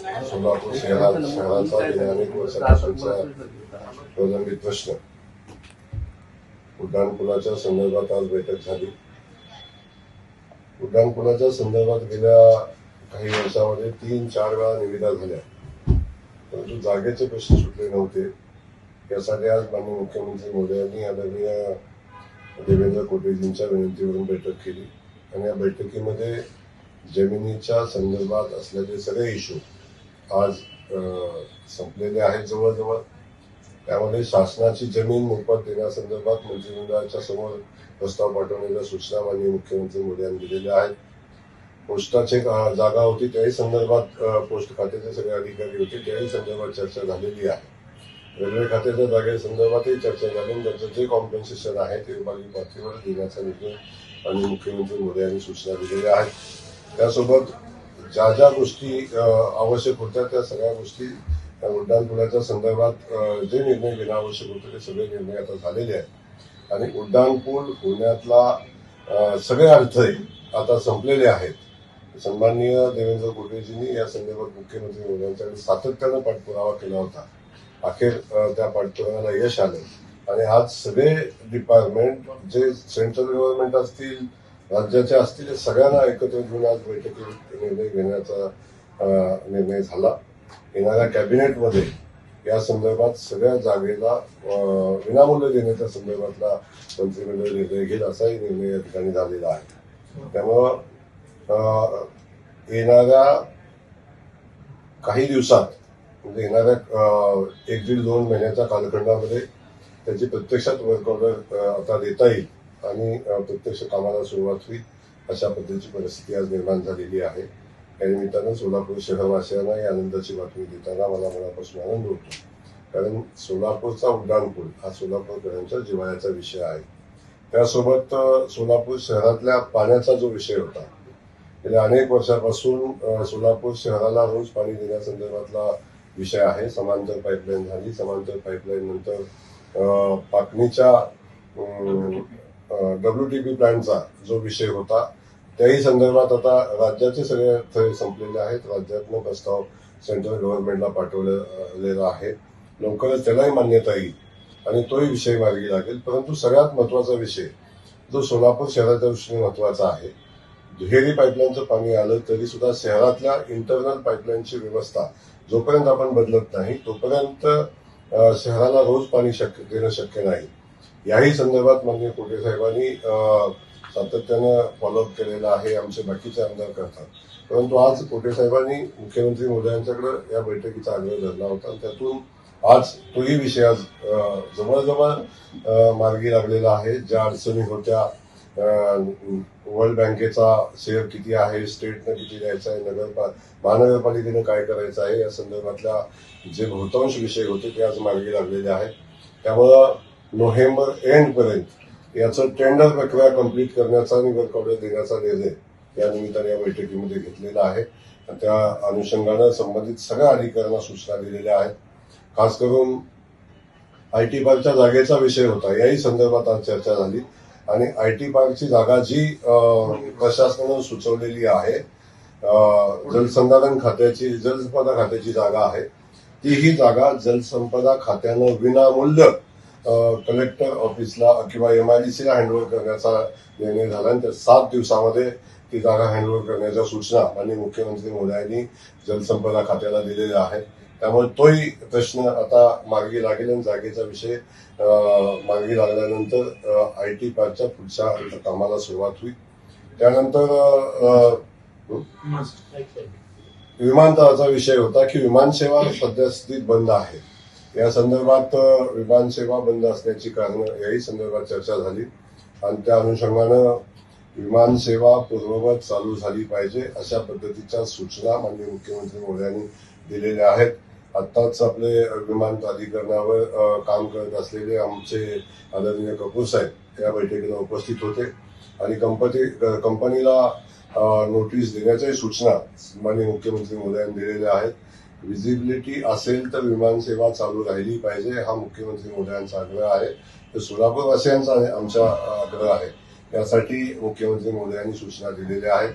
सोलापूर शहराचा गेल्या अनेक वर्षापासूनचा प्रलंबित प्रश्न उड्डाणपुलाच्या संदर्भात आज बैठक झाली. उड्डाणपुलाच्या संदर्भात गेल्या काही वर्षामध्ये 3-4 वेळा निविदा झाल्या, परंतु जागेचे प्रश्न सुटले नव्हते. यासाठी आज माननीय मुख्यमंत्री मोदयांनी आदरणीय देवेंद्र कोटेजींच्या विनंतीवरून बैठक केली आणि या बैठकीमध्ये जमिनीच्या संदर्भात असलेले सगळे इश्यू आज संपलेले आहेत जवळजवळ. त्यामध्ये शासनाची जमीन मोफत देण्यासंदर्भात मंत्रिमंडळाच्या समोर प्रस्ताव पाठवण्याच्या सूचना माननीय मुख्यमंत्री मोदी यांनी दिलेल्या आहेत. पोस्टाची जागा होती त्याही संदर्भात पोस्ट खात्याचे सगळे अधिकारी होते त्याही संदर्भात चर्चा झालेली आहे. रेल्वे खात्याच्या जागेसंदर्भातही चर्चा झाली आणि त्याचं जे कॉम्पेन्सेशन आहे ते विभागीय पातळीवर देण्याचा निर्णय आणि मुख्यमंत्री मोदी यांनी सूचना दिलेल्या आहेत. त्यासोबत ज्या ज्या गोष्टी आवश्यक होत्या त्या सगळ्या गोष्टी उड्डाणपुलाच्या संदर्भात जे निर्णय घेणं आवश्यक होते ते सगळे निर्णय आता झालेले आहेत आणि उड्डाणपूल होण्यातला सगळे अडथळे आता संपलेले आहेत. सन्माननीय देवेंद्र कोटेजींनी या संदर्भात मुख्यमंत्री मोदी यांच्याकडे सातत्यानं पाठपुरावा केला होता. अखेर त्या पाठपुराव्याला यश आलं आणि आज सगळे डिपार्टमेंट जे सेंट्रल गव्हर्नमेंट असतील राज्याचे असतील सगळ्यांना एकत्र घेऊन आज बैठकीत निर्णय घेण्याचा निर्णय झाला. येणाऱ्या कॅबिनेटमध्ये या संदर्भात सगळ्या जागेला विनामूल्य देण्याच्या संदर्भातला मंत्रिमंडळ निर्णय घेईल असाही निर्णय या ठिकाणी झालेला आहे. त्यामुळं येणाऱ्या काही दिवसात म्हणजे येणाऱ्या 1-1.5-2 महिन्याच्या कालखंडामध्ये त्याची प्रत्यक्षात वर्क ऑर्डर आता देता येईल आणि प्रत्यक्ष कामाला सुरुवात होईल अशा पद्धतीची परिस्थिती आज निर्माण झालेली आहे. या निमित्तानं सोलापूर शहरवासियांना या आनंदाची बातमी देताना मला मनापासून आनंद होतो, कारण सोलापूरचा उड्डाणपूल हा सोलापूरकरांच्या जिव्हाळ्याचा विषय आहे. त्यासोबत सोलापूर शहरातल्या पाण्याचा जो विषय होता गेल्या अनेक वर्षापासून सोलापूर शहराला रोज पाणी देण्यासंदर्भातला विषय आहे. समांतर पाईपलाईन झाली, समांतर पाईपलाईन नंतर पाटणीच्या WTP प्लॅनचा जो विषय होता त्याही संदर्भात आता राज्याचे सगळे अडथळे संपलेले आहेत. राज्यातनं प्रस्ताव सेंट्रल गव्हर्नमेंटला पाठवलेला आहे. लवकरच त्यालाही मान्यता येईल आणि तोही विषय मार्गी लागेल. परंतु सगळ्यात महत्वाचा विषय जो सोलापूर शहराच्या दृष्टीने महत्वाचा आहे, दुहेरी पाईपलाईनचं पाणी आलं तरी सुद्धा शहरातल्या इंटरनल पाईपलाईनची व्यवस्था जोपर्यंत आपण बदलत नाही तोपर्यंत शहराला रोज पाणी देणं शक्य नाही. याही संदर्भात माननीय कोटे साहेबांनी सातत्यानं फॉलोअप केलेला आहे. आमचे बाकीचे आमदार करतात, परंतु आज कोटे साहेबांनी मुख्यमंत्री मोदी यांच्याकडे या बैठकीचा आग्रह धरला होता आणि त्यातून आज तोही विषय आज जवळजवळ मार्गी लागलेला आहे. ज्या अडचणी होत्या, वर्ल्ड बँकेचा शेअर किती आहे, स्टेटनं किती द्यायचा आहे, महानगरपालिकेनं काय करायचं आहे, या संदर्भातल्या जे बहुतांश विषय होते ते आज मार्गी लागलेले आहेत. त्यामुळं नोव्हेंबर एंडपर्यंत याचं टेंडर प्रक्रिया कंप्लीट करण्याचा आणि वर्क ऑर्डर देण्याचा निर्णय या निमित्ताने या बैठकीमध्ये घेतलेला आहे. त्या अनुषंगानं संबंधित सगळ्या अधिकाऱ्यांना सूचना दिलेल्या आहेत. खास करून IT पार्कच्या जागेचा विषय होता, याही संदर्भात आज चर्चा झाली आणि IT पार्कची जागा जी प्रशासनानं सुचवलेली आहे जलसंपदा खात्याची जागा आहे, ती ही जागा जलसंपदा खात्यानं विनामूल्य कलेक्टर ऑफिसला किंवा MIDC ला हँडओव्हर करण्याचा निर्णय झाला आणि त्या 7 दिवसामध्ये ती जागा हँडओव्हर करण्याच्या सूचना माननीय मुख्यमंत्री मोदी यांनी जलसंपदा खात्याला दिलेल्या आहेत. त्यामुळे तोही प्रश्न आता मार्गी लागेल आणि जागेचा विषय मार्गी लागल्यानंतर IT पार्कच्या पुढच्या कामाला सुरुवात होईल. त्यानंतर विमानतळाचा विषय होता की विमानसेवा सध्यास्थितीत बंद आहे. या संदर्भात विमानसेवा बंद असण्याची कारणं याही संदर्भात चर्चा झाली आणि त्या अनुषंगानं विमानसेवा पूर्ववत चालू झाली पाहिजे अशा पद्धतीच्या सूचना माननीय मुख्यमंत्री मोदी यांनी दिलेल्या आहेत. आत्ताच आपले विमान प्राधिकरणावर काम करत असलेले आमचे आदरणीय कपूर साहेब या बैठकीला उपस्थित होते आणि कंपनीला नोटीस देण्याच्याही सूचना माननीय मुख्यमंत्री मोदी यांनी दिलेल्या आहेत. विजिबिलिटी असेल तर विमानसेवा चालू राहिली पाहिजे हा मुख्यमंत्री मोदी यांचा आग्रह आहे. तर सोलापूरवासियांचा आमचा आग्रह आहे. यासाठी मुख्यमंत्री मोदी यांनी सूचना दिलेल्या आहेत.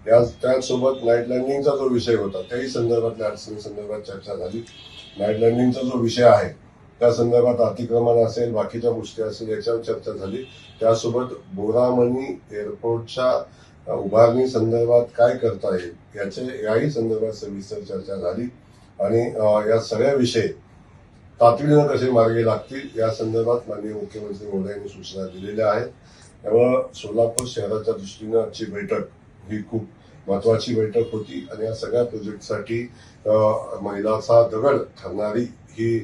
त्याचसोबत नाईट लँडिंगचा जो विषय होता त्याही संदर्भातल्या अडचणी संदर्भात चर्चा झाली. नाईट लँडिंगचा जो विषय आहे त्या संदर्भात अतिक्रमण असेल, बाकीच्या गोष्टी असेल, याच्यावर चर्चा झाली. त्यासोबत बोरामणी एअरपोर्टच्या उभारणी संदर्भात काय करता येईल याही संदर्भात सविस्तर चर्चा झाली आणि या सगळ्या विषय तातडीनं कसे मार्गी लागतील या संदर्भात माननीय मुख्यमंत्री महोदयांनी सूचना दिलेल्या आहेत. त्यामुळं सोलापूर शहराच्या दृष्टीनं आजची बैठक ही खूप महत्वाची बैठक होती आणि या सगळ्या प्रोजेक्टसाठी मैलाचा दगड ठरणारी ही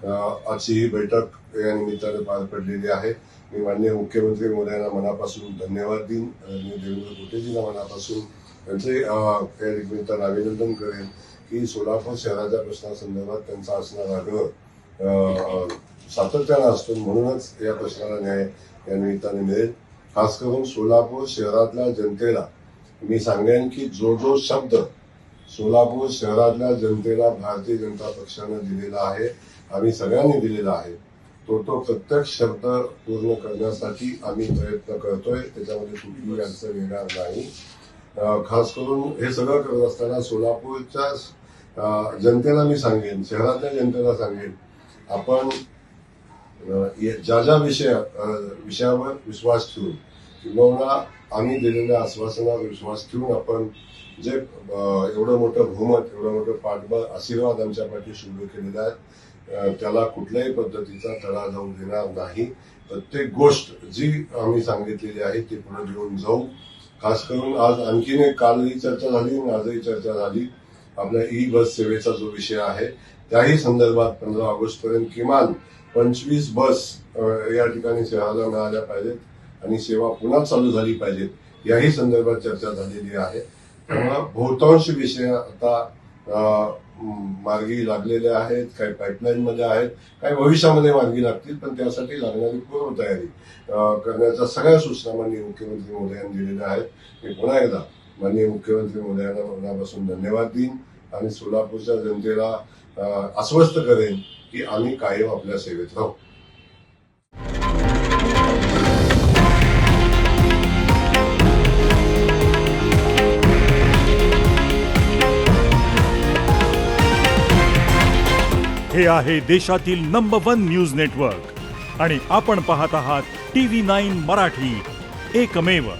आजची ही बैठक या निमित्ताने पार पडलेली आहे. मी माननीय मुख्यमंत्री महोदयांना मनापासून धन्यवाद देईन आणि देवेंद्र कुटेजींना मनापासून त्यांचे या निमित्तानं अभिनंदन करेन की सोलापूर शहराच्या प्रश्नासंदर्भात त्यांचा असणारा आग्रह सातत्यानं असतो, म्हणूनच या प्रश्नाला न्याय या निमित्ताने मिळेल. खास करून सोलापूर शहरातल्या जनतेला मी सांगेन की जो शब्द सोलापूर शहरातल्या जनतेला भारतीय जनता पक्षानं दिलेला आहे, आम्ही सगळ्यांनी दिलेला आहे, तो प्रत्यक्ष शब्द पूर्ण करण्यासाठी आम्ही प्रयत्न करतोय. त्याच्यामध्ये कुठलीही अडचण येणार नाही. खास करून हे सगळं करत असताना सोलापूरच्या जनतेला मी सांगेन, शहरातल्या जनतेला सांगेन, आपण ज्या विषयावर विश्वास ठेवून किंवा आम्ही दिलेल्या आश्वासनावर विश्वास ठेवून आपण जे एवढं मोठं बहुमत, एवढं मोठं पाठबळ, आशीर्वाद आमच्या पाठीशी उभे केलेले आहेत, त्याला कुठल्याही पद्धतीचा तडा जाऊ देणार नाही. प्रत्येक गोष्ट जी आम्ही सांगितलेली आहे ती पुढे घेऊन जाऊ. खास करून आज आणखीन एक कालही चर्चा झाली आणि आजही चर्चा झाली. आपल्या ई बस सेवेचा जो विषय आहे त्याही संदर्भात 15 ऑगस्ट पर्यंत किमान 25 बस या ठिकाणी शहराला मिळाल्या पाहिजेत आणि सेवा पुन्हा चालू झाली पाहिजेत, याही संदर्भात चर्चा झालेली आहे. त्यामुळे बहुतांश विषय आता मार्गी लागलेले आहेत, काही पाईपलाईन मध्ये आहेत, काही भविष्यामध्ये मार्गी लागतील, पण त्यासाठी लागणारी पूर्वतयारी करण्याच्या सगळ्या सूचना माननीय मुख्यमंत्री महोदयांनी दिलेल्या आहेत. मी पुन्हा एकदा माननीय मुख्यमंत्री महोदयांना मनापासून धन्यवाद देईन आणि सोलापूरच्या जनतेला आश्वस्त करेन की आम्ही कायम आपल्या सेवेत राहू. हे आहे देशातील नंबर 1 न्यूज नेटवर्क आणि आपण पाहत आहात TV9 मराठी, एकमेव.